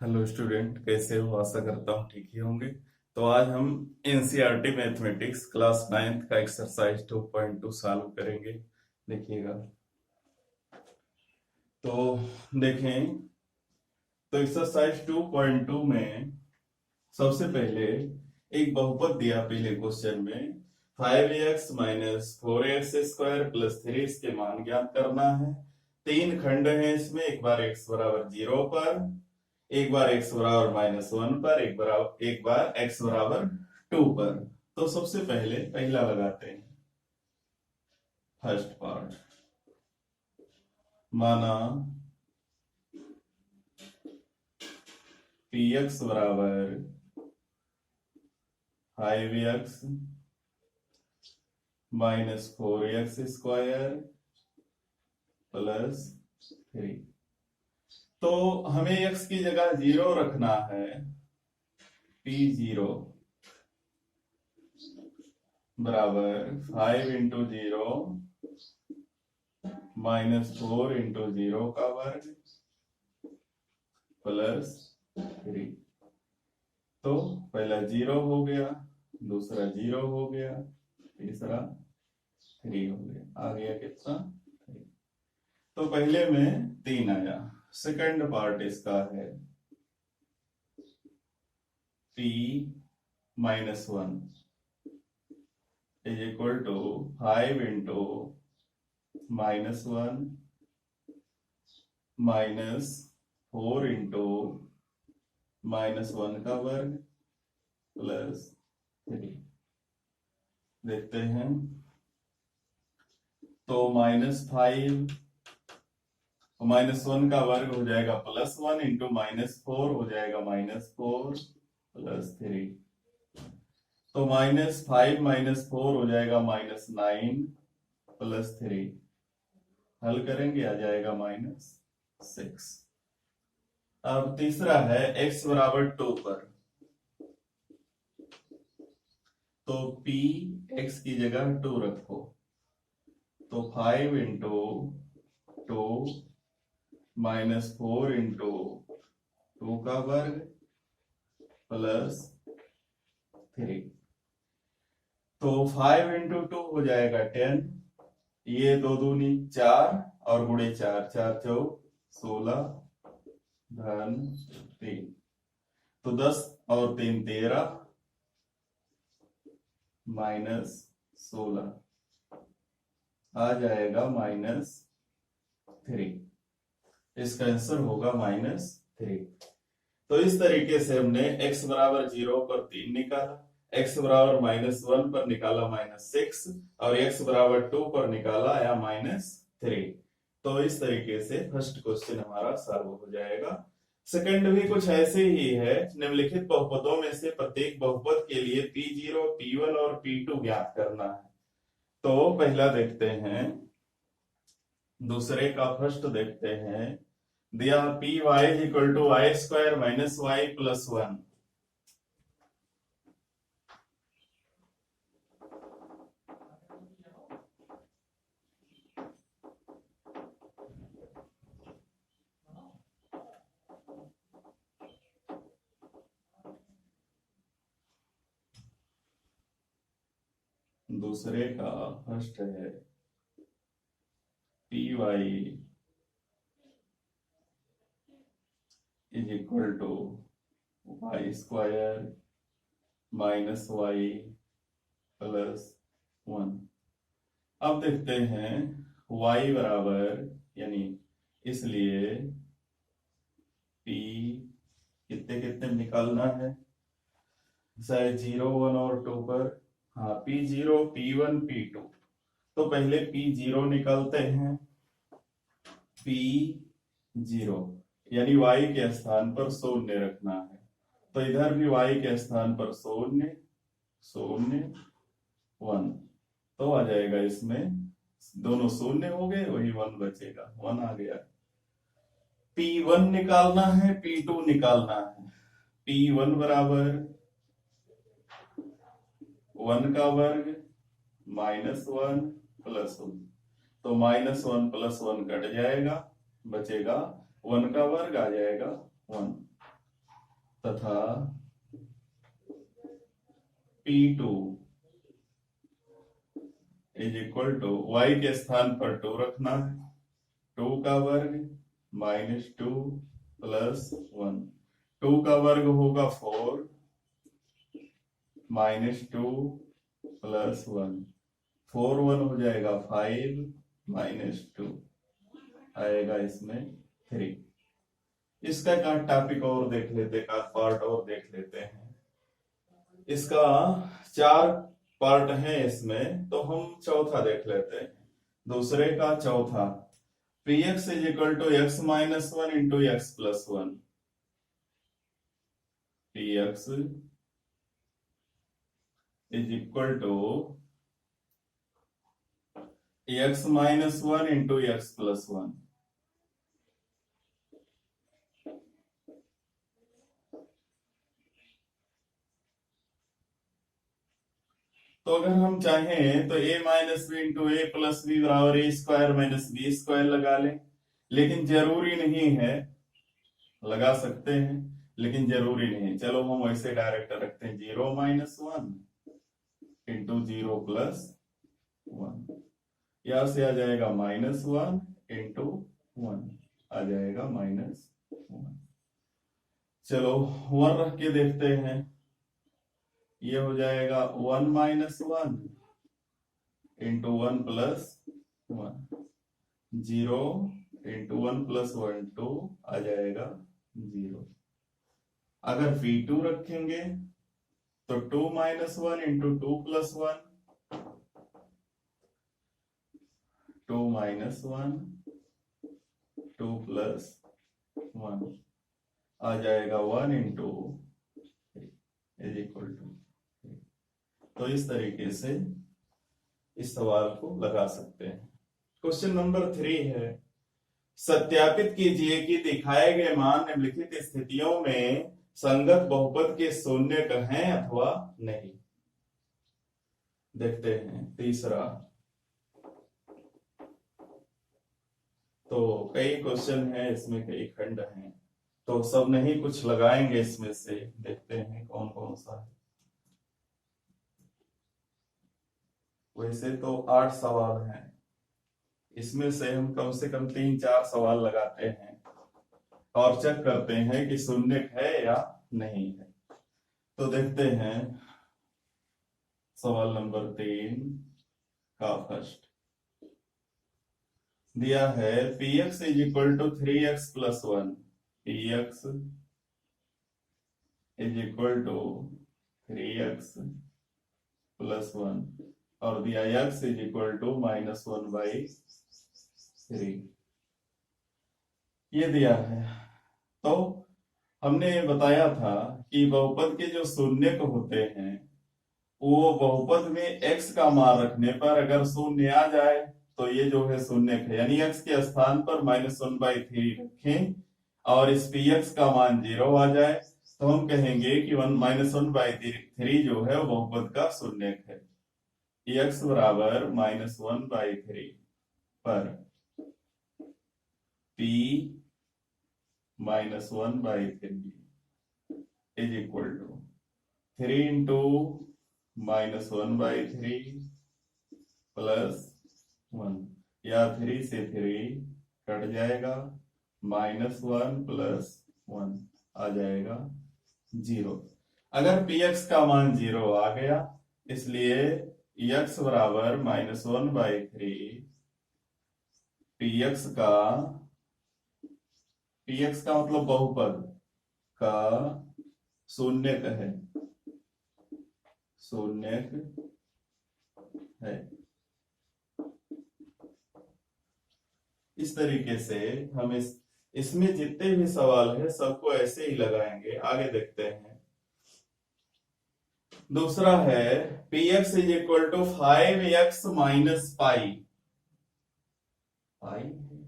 Hello student, कैसे हो? आशा करता हूँ ठीक ही होंगे। तो आज हम एनसीईआरटी मैथमेटिक्स क्लास 9th का एक्सरसाइज 2.2 सॉल्व करेंगे। देखिएगा। तो देखें, तो एक्सरसाइज 2.2 में सबसे पहले एक बहुपद दिया पहले क्वेश्चन में 5x माइनस 4x² प्लस 3 इसके मान ज्ञात करना है। तीन खंड हैं इसमें, एक बार x बराबर 0 पर, एक बार x बराबर -1 पर, एक बार x बराबर 2 पर। तो सबसे पहले पहला लगाते हैं। फर्स्ट पार्ट, माना px बराबर 5x माइनस 4x² प्लस 3। तो हमें x की जगह 0 रखना है। p0 बराबर 5 इंटू 0 माइनस 4 इंटू 0 का वर्ग प्लस 3। तो पहला 0 हो गया, दूसरा 0 हो गया, तीसरा 3 हो गया। आ गया कितना? 3। तो पहले में 3 आया। सेकंड पार्ट इसका है p -1 is equal to 5 into -1 minus 4 into -1 का वर्ग प्लस 3। देखते हैं। तो -5 -1 का वर्ग हो जाएगा +1 इंटू -4 हो जाएगा -4 प्लस 3। तो -5 -4 हो जाएगा -9 प्लस 3। हल करेंगे, आ जाएगा -6। अब तीसरा है x बराबर 2 पर। तो p x की जगह 2 रखो। तो 5 इंटू 2 -4 इंटू 2 का वर्ग प्लस 3। तो 5 इंटू 2 हो जाएगा 10। ये 2 दूनी 4 और गुणे 4, 4 चौक 16 धन 3। तो 10 और 3 13 -16 आ जाएगा -3। इसका आंसर होगा -3। तो इस तरीके से हमने x बराबर 0 पर 3 निकाला, x बराबर -1 पर निकाला -6 और x बराबर 2 पर निकाला आया -3। तो इस तरीके से फर्स्ट क्वेश्चन हमारा सॉल्व हो जाएगा। सेकंड भी कुछ ऐसे ही है। निम्नलिखित बहुपदों में से प्रत्येक बहुपद के लिए p0 p1 और p2 ज्ञात करना है। तो पहला देखते हैं, दूसरे का फर्स्ट देखते हैं। दिया P Y equal to y² minus y plus 1। दूसरे का फर्स्ट है P Y is equal to y² minus y plus 1। अब देखते हैं y बराबर, यानी इसलिए p कितने कितने निकालना है, चाहे 0 1 और 2 पर। हाँ, p0 p1 p2। तो पहले p0 निकालते हैं। p0 यानी y के स्थान पर 0 रखना है। तो इधर भी y के स्थान पर 0 0 1। तो आ जाएगा, इसमें दोनों 0 हो गए, वही 1 बचेगा, 1 आ गया। p1 निकालना है, p2 निकालना है। p1 बराबर 1 का वर्ग -1 प्लस 1। तो -1 प्लस 1 कट जाएगा, बचेगा 1 का वर्ग, आ जाएगा 1। तथा P2 is equal to y के स्थान पर 2 रखना है, 2 का वर्ग -2 प्लस 1, 2 का वर्ग होगा 4 -2 प्लस 1, 4 1 हो जाएगा 5 -2 आएगा इसमें 3। इसका एक आध टॉपिक और देख लेते, एक आध पार्ट और देख लेते हैं। इसका 4 पार्ट है इसमें, तो हम चौथा देख लेते हैं। दूसरे का चौथा, px is equal to x minus 1 into x plus 1, px is equal to x minus 1 into x plus 1। तो अगर हम चाहें तो a minus b into a plus b बराबर a square minus b square लगा लें, लेकिन जरूरी नहीं है, लगा सकते हैं लेकिन जरूरी नहीं। चलो हम वैसे डायरेक्ट रखते हैं 0 माइनस 1 इंटू 0 प्लस 1, यहां से आ जाएगा -1 इंटू 1 आ जाएगा -1। चलो 1 रख के देखते हैं, ये हो जाएगा 1 minus 1 into 1 plus 1, 0 into 1 plus 1 2 आ जाएगा 0। अगर v2 रखेंगे तो 2 minus 1 into 2 plus 1, 2 minus 1 2 plus 1 आ जाएगा 1 इंटू इज इक्वल टू। तो इस तरीके से इस सवाल को लगा सकते हैं। क्वेश्चन नंबर 3 है, सत्यापित कीजिए कि दिखाए गए मान निम्नलिखित स्थितियों में संगत बहुपद के शून्यक हैं अथवा नहीं। देखते हैं तीसरा। तो कई क्वेश्चन है इसमें, कई खंड हैं, तो सब नहीं कुछ लगाएंगे इसमें से, देखते हैं कौन कौन सा है। वैसे तो 8 सवाल हैं, इसमें से हम कम से कम 3-4 सवाल लगाते हैं और चेक करते हैं कि शून्यक है या नहीं है। तो देखते हैं सवाल नंबर 3 का फर्स्ट दिया है, px is equal to 3x plus 1, px is equal to 3x plus 1 और दिया x इज इक्वल टू -1/3, ये दिया है। तो हमने बताया था कि बहुपद के जो शून्यक होते हैं वो बहुपद में x का मान रखने पर अगर शून्य आ जाए तो ये जो है शून्यक है, यानी x के स्थान पर -1/3 रखें और इस px का मान 0 आ जाए तो हम कहेंगे कि -1/3 जो है वो बहुपद का शून्यक है। x बराबर -1/3 पर p -1/3 is equal to 3 into -1/3 plus 1, या 3 से 3 कट जाएगा, -1 प्लस 1 आ जाएगा 0। अगर px का मान 0 आ गया, इसलिए x बराबर -1/3 px का मतलब बहुपद का शून्यक है, शून्यक है। इस तरीके से हम इसमें जितने भी सवाल है सबको ऐसे ही लगाएंगे। आगे देखते हैं। दूसरा है px is equal to 5x minus pi, pi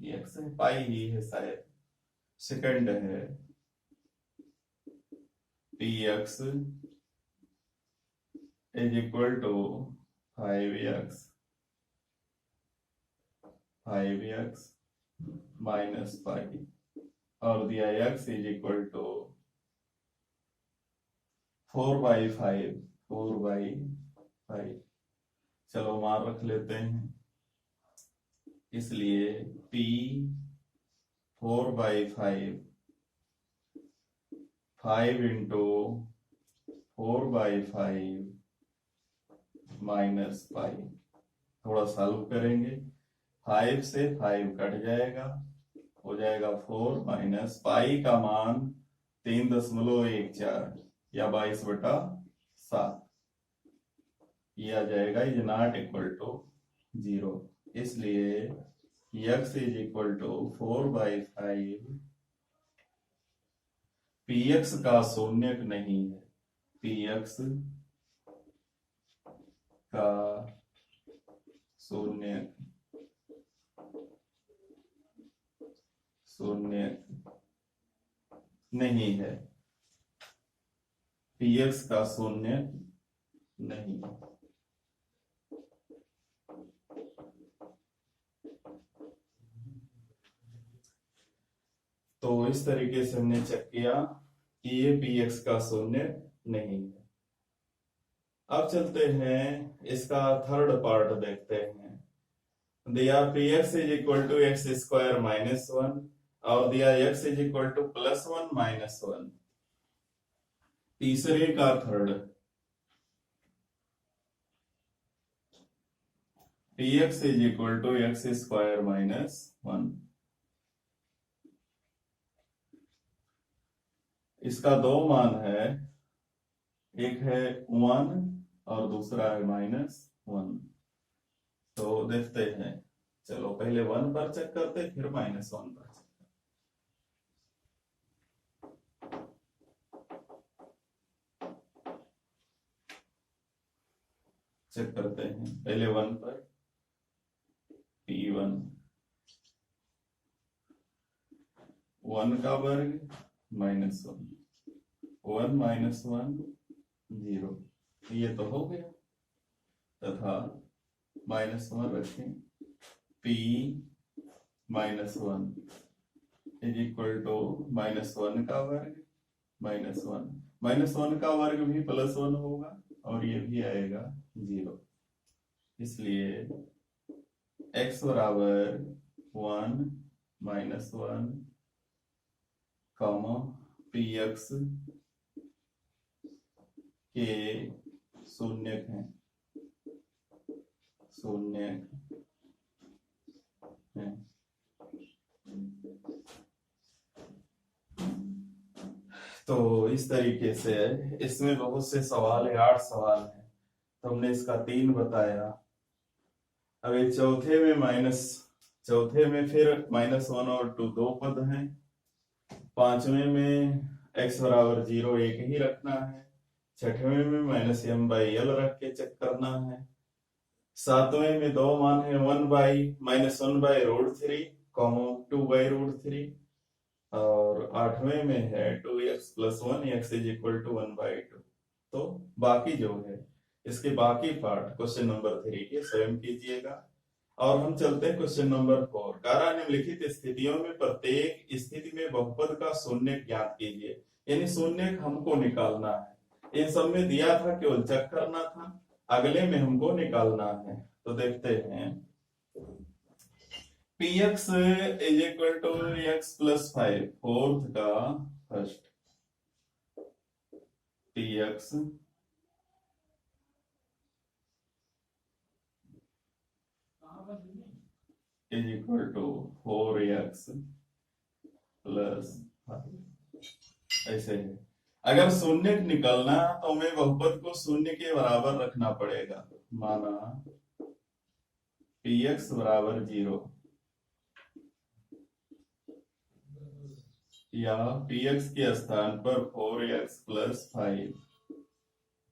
px है, पाई ही है शायद। सेकंड है px is equal to 5x minus pi और दिया x इज इक्वल टू 4/5 चलो मान रख लेते हैं, इसलिए P 4/5 5 इंटू 4/5 माइनस पाई। थोड़ा सॉल्व करेंगे, 5 से 5 कट जाएगा, हो जाएगा 4 माइनस पाई का मान 3.14 या 22/7, ये आ जाएगा इज नॉट इक्वल टू 0। इसलिए x is equal to 4/5 px का शून्यक नहीं है, px का शून्यक नहीं है, px का शून्यक नहीं है। तो इस तरीके से हमने चेक किया कि ये px का शून्य नहीं है। अब चलते हैं इसका थर्ड पार्ट देखते हैं। दिया px is equal to x square minus 1 और दिया x इज इक्वल टू +1 -1। तीसरे का third, px is equal to x square -1। इसका दो मान है, एक है 1 और दूसरा है -1। तो देखते हैं, चलो पहले 1 पर चेक करते फिर -1 पर चेक करते हैं। पहले 1 पर P1 1 का वर्ग -1 1 -1 0, ये तो हो गया, तथा -1 रखें P -1 इज इक्वल टू -1 का वर्ग -1 का वर्ग भी +1 होगा और ये भी आएगा 0। इसलिए x बराबर 1 -1 कॉमा px के शून्यक हैं, तो इस तरीके से इसमें बहुत से सवाल है, 8 सवाल है, तो हमने इसका 3 बताया। अब एक चौथे में फिर -1 और 2 दो पद हैं। पांचवें में x बराबर 0 एक ही रखना है। छठवें में -m/l रख के चेक करना है। सातवें में दो मान है, -1/√3 2/√3 और आठवें में है 2x + 1 x is equal to 1/2। तो बाकी जो है इसके बाकी पार्ट क्वेश्चन नंबर 3 के स्वयं कीजिएगा। और हम चलते हैं क्वेश्चन नंबर 4। कार्य निम्नलिखित स्थितियों में प्रत्येक स्थिति में बहुपद का शून्य ज्ञात कीजिए, यानी शून्य हमको निकालना है। इन सब में दिया था, केवल चेक करना था, अगले में हमको निकालना है। तो देखते हैं, px is equal to x + 5, fourth का first, px is equal to 4x + 5। ऐसे है। अगर शून्य निकलना तो हमें बहुपद को शून्य के बराबर रखना पड़ेगा। माना px बराबर 0 या px के स्थान पर 4x + 5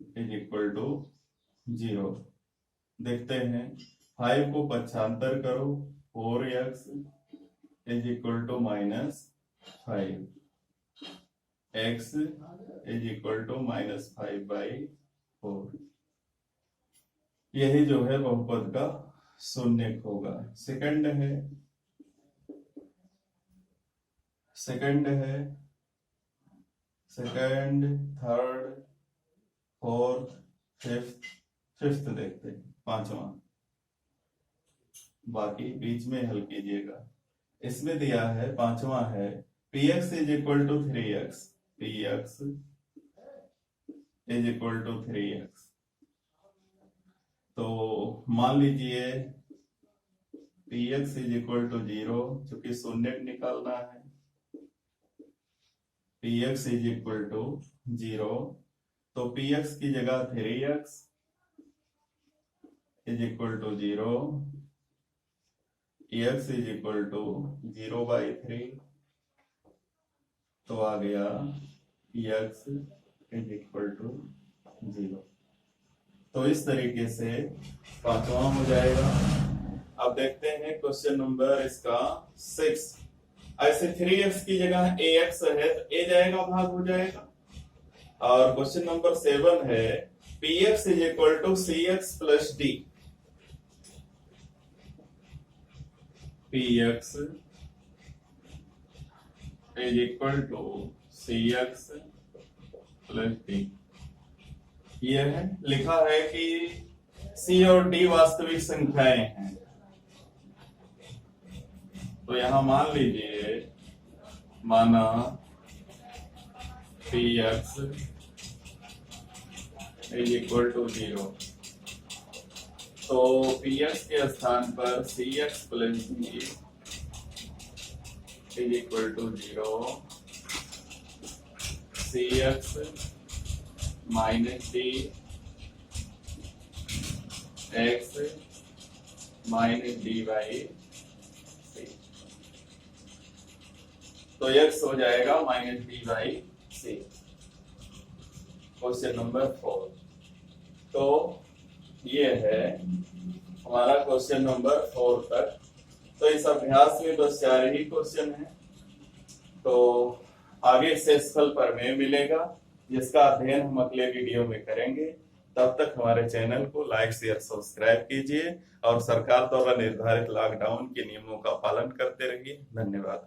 इज इक्वल टू 0। देखते हैं, 5 को पक्षांतर करो, 4x is equal to -5, x is equal to -5/4। यही जो है बहुपद का शून्य होगा। सेकंड थर्ड फोर्थ, फिफ्थ देखते हैं, पांचवा, बाकी बीच में हल कीजिएगा। इसमें दिया है पांचवा है p x is equal to 3x, p x is equal to 3x। तो मान लीजिए p x is equal to 0, चूंकि शून्य निकालना है, p x is equal to 0, तो पी एक्स की जगह 3x is equal to 0, x is equal to 0/3, तो आ गया एक्स इज इक्वल टू 0। तो इस तरीके से पांचवा हो जाएगा। अब देखते हैं क्वेश्चन नंबर इसका 6। ऐसे 3x की जगह ax है तो a जाएगा, भाग हो जाएगा। और क्वेश्चन नंबर 7 है px is equal to cx plus d, px is equal to cx plus d। यह है, लिखा है कि c और d वास्तविक संख्याएं हैं, तो यहां मान लीजिए, माना px इज इक्वल टू 0, तो px के स्थान पर cx plus d is equal to 0, cx minus d x minus dy c, तो x हो जाएगा माइनस d/c। Question number 4। तो ये है हमारा क्वेश्चन नंबर 4 तक। तो इस अभ्यास में बस 4 ही क्वेश्चन है, तो आगे शेषफल प्रमेय मिलेगा, जिसका अध्ययन हम अगले वीडियो में करेंगे। तब तक हमारे चैनल को लाइक शेयर सब्सक्राइब कीजिए और सरकार द्वारा निर्धारित लॉकडाउन के नियमों का पालन करते रहिए। धन्यवाद।